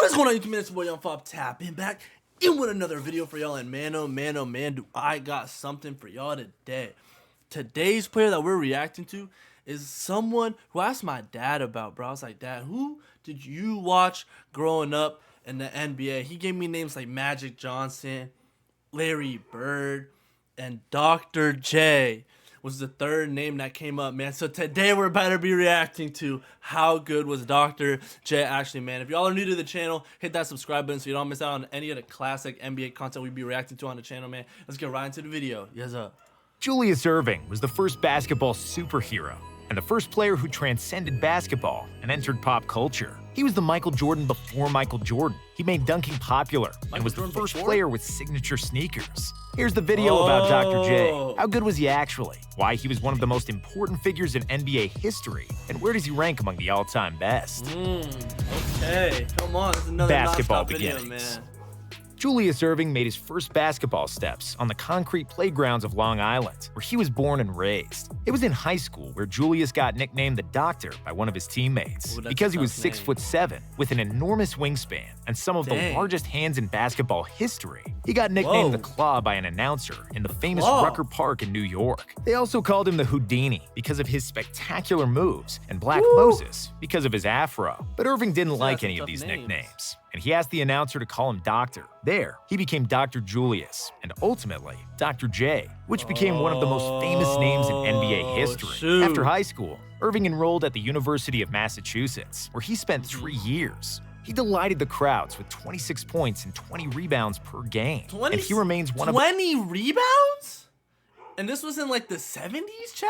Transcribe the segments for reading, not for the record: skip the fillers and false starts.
What is going on, YouTube? It's your boy YUNGFAB tapping back in with another video for y'all. And man, oh man, do I got something for y'all today. Today's player that we're reacting to is someone who I asked my dad about, bro. I was like, Dad, who did you watch growing up in the NBA? He gave me names like Magic Johnson, Larry Bird, and Dr. J was the third name that came up, man. So today we're about to be reacting to how good was Dr. J actually, man. If y'all are new to the channel, hit that subscribe button so you don't miss out on any of the classic NBA content we be reacting to on the channel, man. Let's get right into the video. Yes, sir. Julius Erving was the first basketball superhero and the first player who transcended basketball and entered pop culture. He was the Michael Jordan before Michael Jordan. He made dunking popular and was the first player with signature sneakers. Here's the video about Dr. J. How good was he actually? Why he was one of the most important figures in NBA history, and where does he rank among the all-time best? Okay, come on, this is another Basketball video, beginnings. man. Julius Erving made his first basketball steps on the concrete playgrounds of Long Island, where he was born and raised. It was in high school where Julius got nicknamed the Doctor by one of his teammates because he was 6'7", with an enormous wingspan and some of the largest hands in basketball history. He got nicknamed the Claw by an announcer in the famous Rucker Park in New York. They also called him the Houdini because of his spectacular moves and Black Moses because of his afro. But Erving didn't like any of these nicknames, and he asked the announcer to call him Doctor. There, he became Dr. Julius, and ultimately, Dr. J, which became one of the most famous names in NBA history. After high school, Erving enrolled at the University of Massachusetts, where he spent 3 years. He delighted the crowds with 26 points and 20 rebounds per game, and he remains one of 20 rebounds? And this was in like the 70s, chat?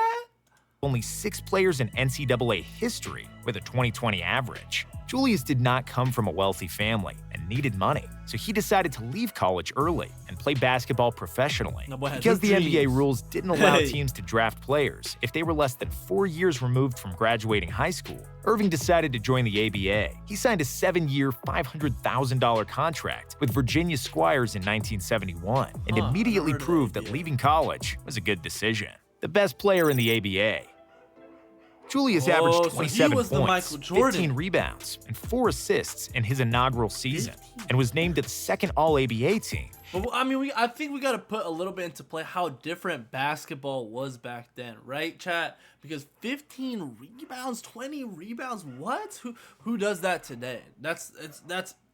Only 6 players in NCAA history with a 20-20 average. Julius did not come from a wealthy family and needed money, so he decided to leave college early and play basketball professionally. Because the NBA rules didn't allow teams to draft players if they were less than 4 years removed from graduating high school, Erving decided to join the ABA. He signed a 7-year, $500,000 contract with Virginia Squires in 1971 and immediately proved that leaving college was a good decision. The best player in the ABA. Julius averaged 27 points, 15 rebounds, and 4 assists in his inaugural season, and was named to the second All-ABA team. But I mean, I think we got to put a little bit into play how different basketball was back then, right, chat? Because 15 rebounds, 20 rebounds, what? Who does that today? That's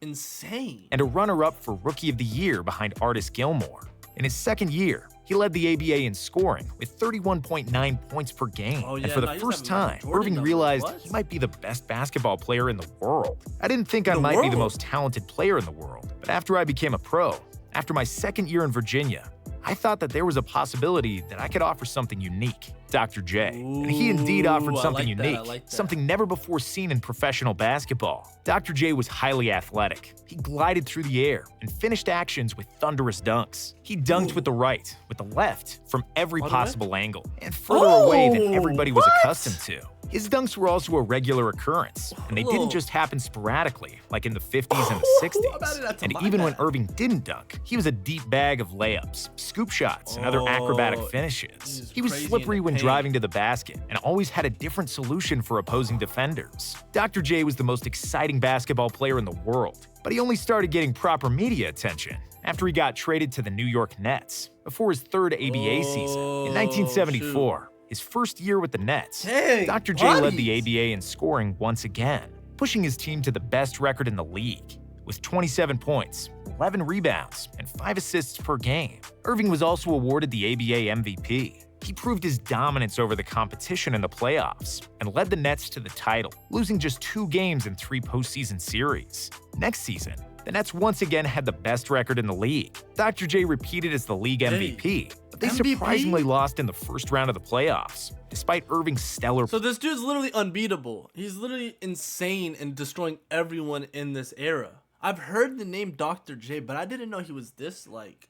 insane. And a runner-up for Rookie of the Year behind Artis Gilmore. In his second year, he led the ABA in scoring with 31.9 points per game. And for the first time, Erving realized he might be the best basketball player in the world. I didn't think I might be the most talented player in the world, but after I became a pro, after my second year in Virginia, I thought that there was a possibility that I could offer something unique. Dr. J. And he indeed offered something unique, something never before seen in professional basketball. Dr. J was highly athletic. He glided through the air and finished actions with thunderous dunks. He dunked with the right, with the left, from every possible angle, and further away than everybody was accustomed to. His dunks were also a regular occurrence, and they didn't just happen sporadically, like in the 50s and the 60s. And even when Erving didn't dunk, he was a deep bag of layups, scoop shots, and other acrobatic finishes. He was slippery when driving to the basket, and always had a different solution for opposing defenders. Dr. J was the most exciting basketball player in the world, but he only started getting proper media attention after he got traded to the New York Nets before his third ABA season in 1974. His first year with the Nets, Dr. J led the ABA in scoring once again, pushing his team to the best record in the league. With 27 points, 11 rebounds, and 5 assists per game, Erving was also awarded the ABA MVP. He proved his dominance over the competition in the playoffs and led the Nets to the title, losing just 2 games in 3 postseason series. Next season, the Nets once again had the best record in the league. Dr. J repeated as the league MVP, but they surprisingly lost in the first round of the playoffs, despite Erving's stellar. So this dude's literally unbeatable. He's literally insane and destroying everyone in this era. I've heard the name Dr. J, but I didn't know he was this, like,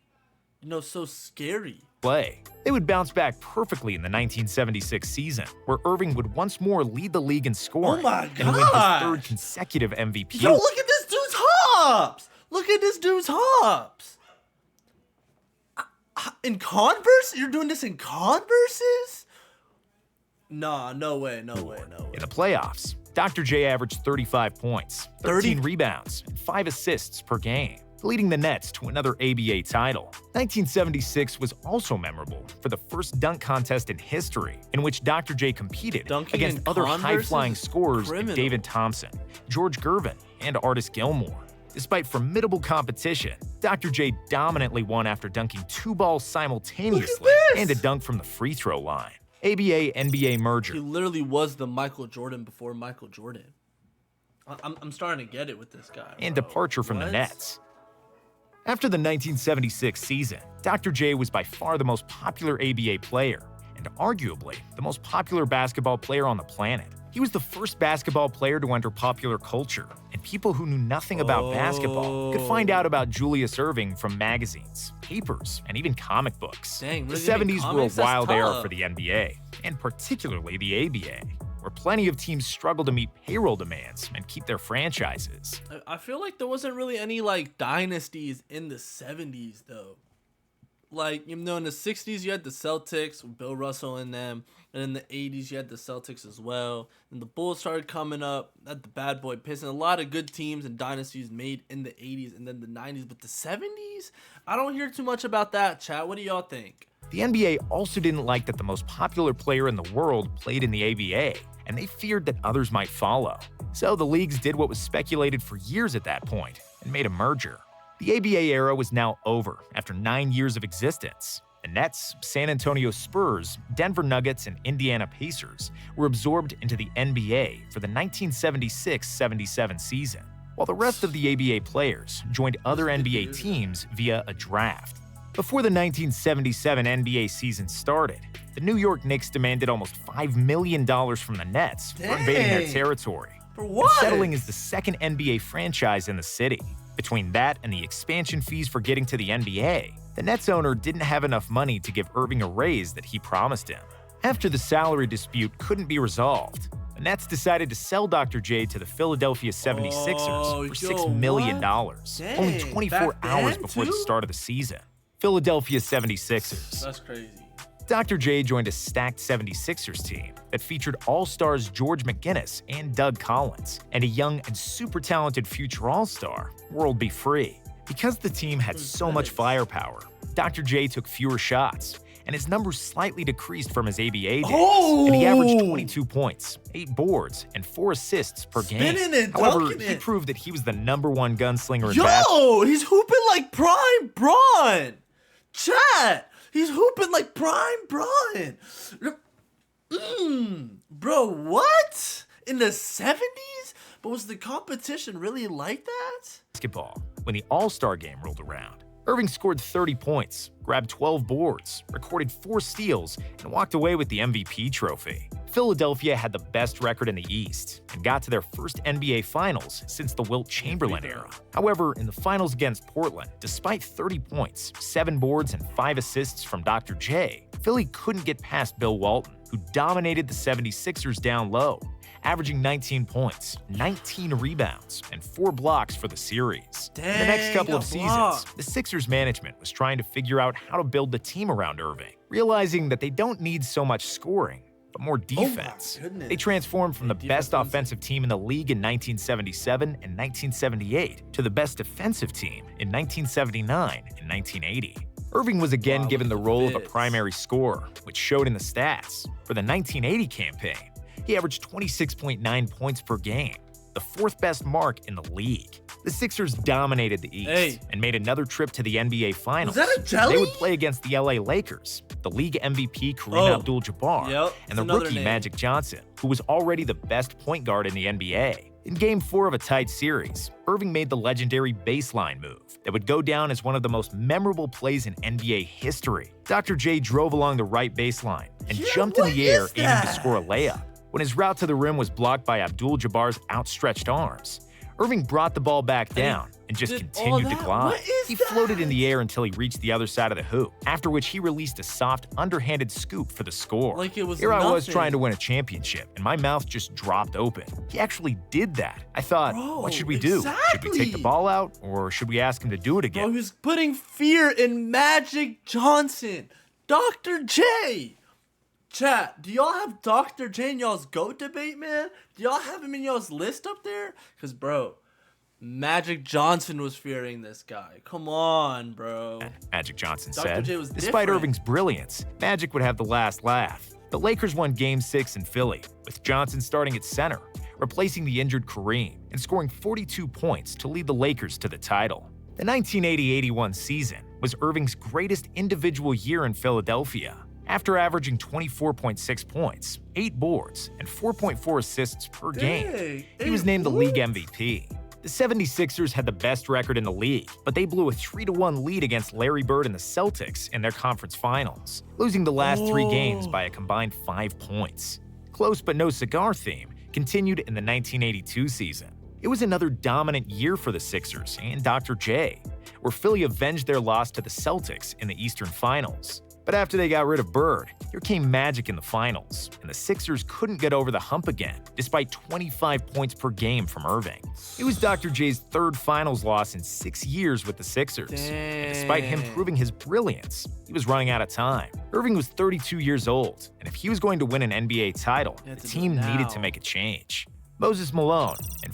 so scary. They would bounce back perfectly in the 1976 season, where Erving would once more lead the league in scoring and win his 3rd consecutive MVP. Yo, look at this dude's hops! Look at this dude's hops! In Converse? You're doing this in Converses? Nah, no way. In the playoffs, Dr. J averaged 35 points, 13 rebounds, and 5 assists per game, leading the Nets to another ABA title. 1976 was also memorable for the first dunk contest in history, in which Dr. J competed against other high-flying scorers like David Thompson, George Gervin, and Artis Gilmore. Despite formidable competition, Dr. J dominantly won after dunking 2 balls simultaneously and a dunk from the free throw line. ABA-NBA merger. He literally was the Michael Jordan before Michael Jordan. I'm starting to get it with this guy. And departure from the Nets. After the 1976 season, Dr. J was by far the most popular ABA player, and arguably the most popular basketball player on the planet. He was the first basketball player to enter popular culture, and people who knew nothing about basketball could find out about Julius Erving from magazines, papers, and even comic books. Dang, the 70s were a wild era for the NBA, and particularly the ABA, where plenty of teams struggled to meet payroll demands and keep their franchises. I feel like there wasn't really any dynasties in the 70s though. In the 60s you had the Celtics with Bill Russell in them, and in the 80s you had the Celtics as well. And the Bulls started coming up, had the bad boy Pistons. A lot of good teams and dynasties made in the 80s and then the 90s, but the 70s, I don't hear too much about that, chat. What do y'all think? The NBA also didn't like that the most popular player in the world played in the ABA, and they feared that others might follow. So the leagues did what was speculated for years at that point and made a merger. The ABA era was now over after 9 years of existence. The Nets, San Antonio Spurs, Denver Nuggets, and Indiana Pacers were absorbed into the NBA for the 1976-77 season, while the rest of the ABA players joined other NBA teams via a draft. Before the 1977 NBA season started, the New York Knicks demanded almost $5 million from the Nets for invading their territory, for what? And settling as the second NBA franchise in the city. Between that and the expansion fees for getting to the NBA, the Nets owner didn't have enough money to give Irving a raise that he promised him. After the salary dispute couldn't be resolved, the Nets decided to sell Dr. J to the Philadelphia 76ers for $6 million, only 24 hours before the start of the season. Philadelphia 76ers. That's crazy. Dr. J joined a stacked 76ers team that featured all-stars George McGinnis and Doug Collins, and a young and super talented future all-star, World B. Free. Because the team had so much firepower, Dr. J took fewer shots, and his numbers slightly decreased from his ABA days, and he averaged 22 points, 8 boards, and 4 assists per game. However, he proved that he was the #1 gunslinger in basketball. Yo, he's hooping like prime Braun! Chat! He's hooping like prime Braun. Bro, what? In the 70s? But was the competition really like that? Basketball. When the All-Star game rolled around, Irving scored 30 points, grabbed 12 boards, recorded 4 steals, and walked away with the MVP trophy. Philadelphia had the best record in the East and got to their first NBA Finals since the Wilt Chamberlain era. However, in the finals against Portland, despite 30 points, 7 boards, and 5 assists from Dr. J, Philly couldn't get past Bill Walton, who dominated the 76ers down low, averaging 19 points, 19 rebounds, and 4 blocks for the series. In the next couple of seasons, the Sixers management was trying to figure out how to build the team around Irving, realizing that they don't need so much scoring, but more defense. They transformed from the best offensive team in the league in 1977 and 1978 to the best defensive team in 1979 and 1980. Irving was again given the role of a primary scorer, which showed in the stats. For the 1980 campaign, he averaged 26.9 points per game, the 4th best mark in the league. The Sixers dominated the East and made another trip to the NBA Finals. Was that a jelly? They would play against the LA Lakers, the league MVP Kareem Abdul-Jabbar, and the rookie Magic Johnson, who was already the best point guard in the NBA. In Game 4 of a tight series, Irving made the legendary baseline move that would go down as one of the most memorable plays in NBA history. Dr. J drove along the right baseline and jumped in the air aiming to score a layup. When his route to the rim was blocked by Abdul-Jabbar's outstretched arms, Irving brought the ball back down and just continued to glide. He floated in the air until he reached the other side of the hoop, after which he released a soft, underhanded scoop for the score. Like it was Here I was trying to win a championship, and my mouth just dropped open. He actually did that. I thought, what should we do? Should we take the ball out, or should we ask him to do it again? Bro, he was putting fear in Magic Johnson. Dr. J! Chat, do y'all have Dr. J in y'all's GOAT debate, man? Do y'all have him in y'all's list up there? Because, bro, Magic Johnson was fearing this guy. Come on, bro. Magic Johnson Dr. said. J was Despite different. Irving's brilliance, Magic would have the last laugh. The Lakers won Game 6 in Philly, with Johnson starting at center, replacing the injured Kareem, and scoring 42 points to lead the Lakers to the title. The 1980-81 season was Irving's greatest individual year in Philadelphia. After averaging 24.6 points, 8 boards, and 4.4 assists per game, he was named the league MVP. The 76ers had the best record in the league, but they blew a 3-1 lead against Larry Bird and the Celtics in their conference finals, losing the last 3 games by a combined 5 points. Close but no cigar theme continued in the 1982 season. It was another dominant year for the Sixers and Dr. J, where Philly avenged their loss to the Celtics in the Eastern Finals. But after they got rid of Bird, here came Magic in the finals, and the Sixers couldn't get over the hump again, despite 25 points per game from Irving. It was Dr. J's 3rd finals loss in 6 years with the Sixers. And despite him proving his brilliance, he was running out of time. Irving was 32 years old, and if he was going to win an NBA title, the team needed to make a change. Moses Malone and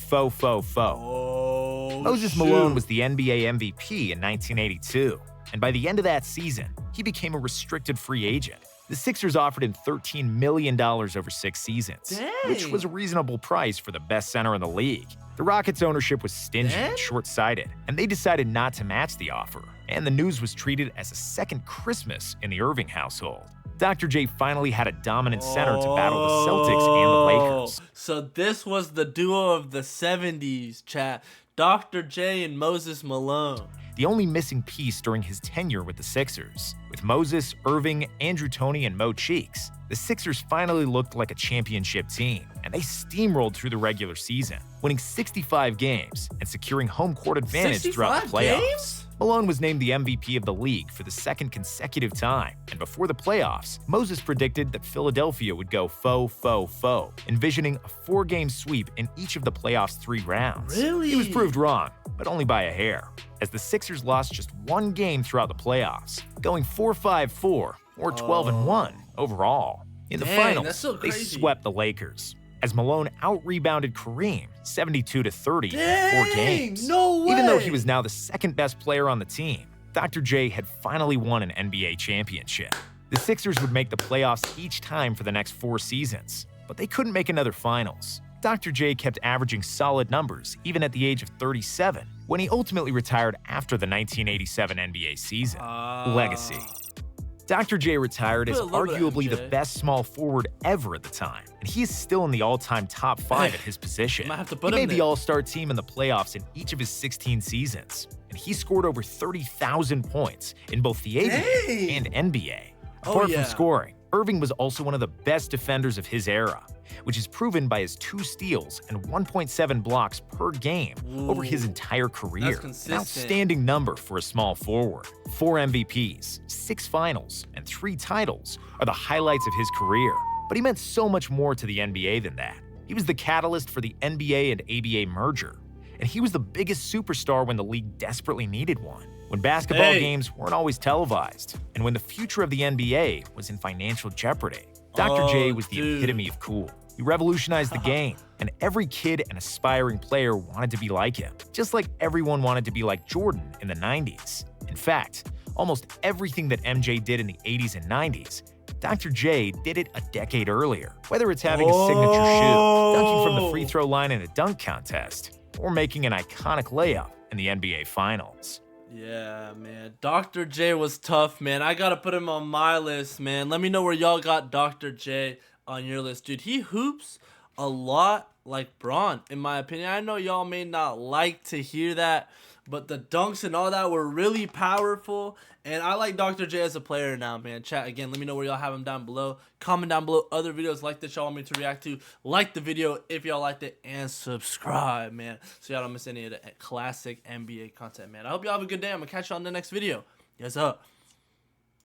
Moses Malone was the NBA MVP in 1982. And by the end of that season, he became a restricted free agent. The Sixers offered him $13 million over 6 seasons, which was a reasonable price for the best center in the league. The Rockets' ownership was stingy and short-sighted, and they decided not to match the offer. And the news was treated as a second Christmas in the Irving household. Dr. J finally had a dominant center to battle the Celtics and the Lakers. So this was the duo of the 70s, chat. Dr. J and Moses Malone. The only missing piece during his tenure with the Sixers. With Moses, Irving, Andrew Toney, and Mo Cheeks, the Sixers finally looked like a championship team, and they steamrolled through the regular season, winning 65 games and securing home court advantage throughout the playoffs. Games? Malone was named the MVP of the league for the 2nd consecutive time, and before the playoffs, Moses predicted that Philadelphia would go faux, envisioning a 4-game sweep in each of the playoffs' 3 rounds. Really? He was proved wrong, but only by a hair, as the Sixers lost just 1 game throughout the playoffs, going 4-5-4 or 12-1 overall. In the finals, they swept the Lakers, as Malone out-rebounded Kareem 72-30 in 4 games. No way! Even though he was now the 2nd best player on the team, Dr. J had finally won an NBA championship. The Sixers would make the playoffs each time for the next 4 seasons, but they couldn't make another finals. Dr. J kept averaging solid numbers even at the age of 37, when he ultimately retired after the 1987 NBA season. Legacy. Dr. J retired as arguably the best small forward ever at the time, and he is still in the all-time top 5 at his position. He made the All-Star team in the playoffs in each of his 16 seasons, and he scored over 30,000 points in both the ABA and NBA. Apart from scoring, Irving was also one of the best defenders of his era, which is proven by his 2 steals and 1.7 blocks per game over his entire career. An outstanding number for a small forward. 4 MVPs, 6 finals, and 3 titles are the highlights of his career. But he meant so much more to the NBA than that. He was the catalyst for the NBA and ABA merger, and he was the biggest superstar when the league desperately needed one. When basketball games weren't always televised, and when the future of the NBA was in financial jeopardy. Dr. J was the epitome of cool. He revolutionized the game, and every kid and aspiring player wanted to be like him, just like everyone wanted to be like Jordan in the 90s. In fact, almost everything that MJ did in the 80s and 90s, Dr. J did it a decade earlier. Whether it's having a signature shoe, dunking from the free throw line in a dunk contest, or making an iconic layup in the NBA Finals. Yeah, man. Dr. J was tough, man. I gotta put him on my list, man. Let me know where y'all got Dr. J on your list. Dude, he hoops a lot like Braun, in my opinion. I know y'all may not like to hear that, but the dunks and all that were really powerful. And I like Dr. J as a player now, man. Chat, again, let me know where y'all have him down below. Comment down below other videos like this y'all want me to react to. Like the video if y'all liked it, and subscribe, man, so y'all don't miss any of the classic NBA content, man. I hope y'all have a good day. I'm gonna catch y'all in the next video. Yes, up.